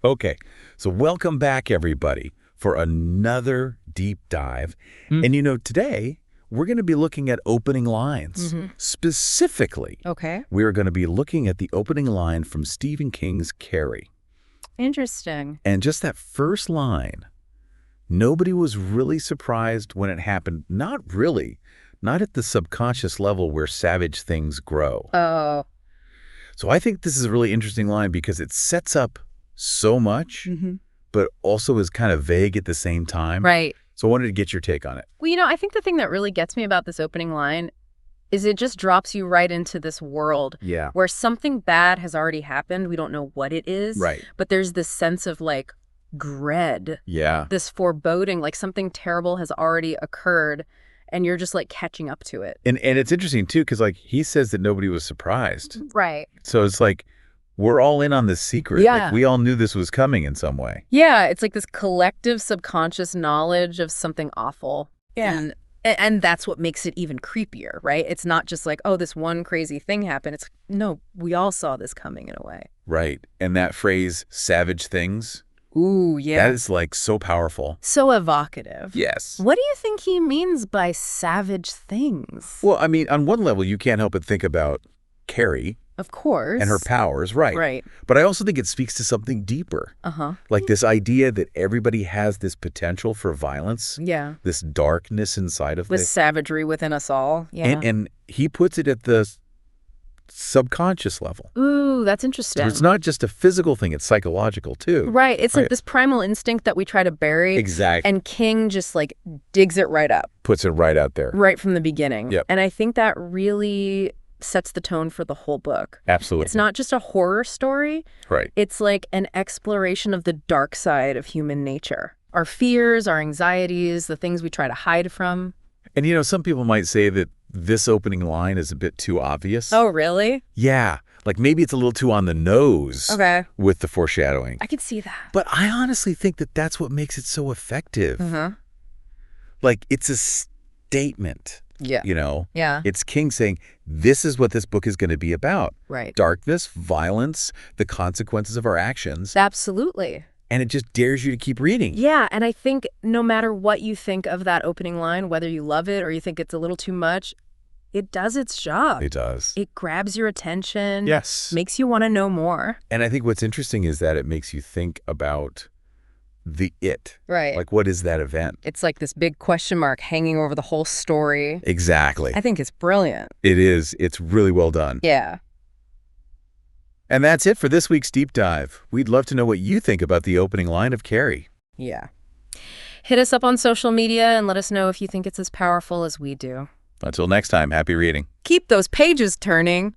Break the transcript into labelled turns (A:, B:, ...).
A: Okay, so welcome back, everybody, for another deep dive. And today we're going to be looking at opening lines. Specifically,
B: Okay.
A: we are going to be looking at the opening line from Stephen King's Carrie.
B: Interesting.
A: And just that first line, nobody was really surprised when it happened. Not really. Not at the subconscious level where savage things grow.
B: Oh.
A: So I think this is a really interesting line because it sets up so much, but also is kind of vague at the same time.
B: Right.
A: So I wanted to get your take on it.
B: Well, I think the thing that really gets me about this opening line is it just drops you right into this world where something bad has already happened. We don't know what it is.
A: Right.
B: But there's this sense of like dread.
A: Yeah.
B: This foreboding, like something terrible has already occurred and you're just like catching up to it.
A: And it's interesting too because like he says that nobody was surprised.
B: Right.
A: So it's like we're all in on this secret.
B: Yeah.
A: Like, we all knew this was coming in some way.
B: Yeah, it's like this collective subconscious knowledge of something awful.
A: Yeah.
B: And that's what makes it even creepier, right? It's not just like, oh, this one crazy thing happened. It's, no, we all saw this coming in a way.
A: Right. And that phrase, savage things,
B: Ooh, yeah.
A: that is like so powerful.
B: So evocative.
A: Yes.
B: What do you think he means by savage things?
A: Well, I mean, on one level, you can't help but think about Carrie
B: Of course.
A: and her powers, right?
B: Right.
A: But I also think it speaks to something deeper. Like this idea that everybody has this potential for violence.
B: Yeah.
A: This darkness inside of
B: This savagery within us all. Yeah.
A: And he puts it at the subconscious level.
B: Ooh, that's interesting.
A: So it's not just a physical thing, it's psychological too.
B: Right. It's like this primal instinct that we try to bury.
A: Exactly.
B: And King just like digs it right up.
A: Puts it right out there.
B: Right from the beginning.
A: Yep.
B: And I think that really sets the tone for the whole book.
A: Absolutely.
B: It's not just a horror story.
A: Right.
B: It's like an exploration of the dark side of human nature. Our fears, our anxieties, the things we try to hide from.
A: And some people might say that this opening line is a bit too obvious.
B: Oh, really?
A: Yeah. Like maybe it's a little too on the nose with the foreshadowing.
B: I could see that.
A: But I honestly think that that's what makes it so effective. Like it's a statement.
B: Yeah. Yeah.
A: It's King saying, this is what this book is going to be about.
B: Right.
A: Darkness, violence, the consequences of our actions.
B: Absolutely.
A: And it just dares you to keep reading.
B: Yeah, and I think no matter what you think of that opening line, whether you love it or you think it's a little too much, it does its job.
A: It does.
B: It grabs your attention.
A: Yes.
B: Makes you want to know more.
A: And I think what's interesting is that it makes you think about the it.
B: Right.
A: Like, what is that event?
B: It's like this big question mark hanging over the whole story.
A: Exactly.
B: I think it's brilliant.
A: It is. It's really well done.
B: Yeah.
A: And that's it for this week's Deep Dive. We'd love to know what you think about the opening line of Carrie.
B: Yeah. Hit us up on social media and let us know if you think it's as powerful as we do.
A: Until next time, happy reading.
B: Keep those pages turning.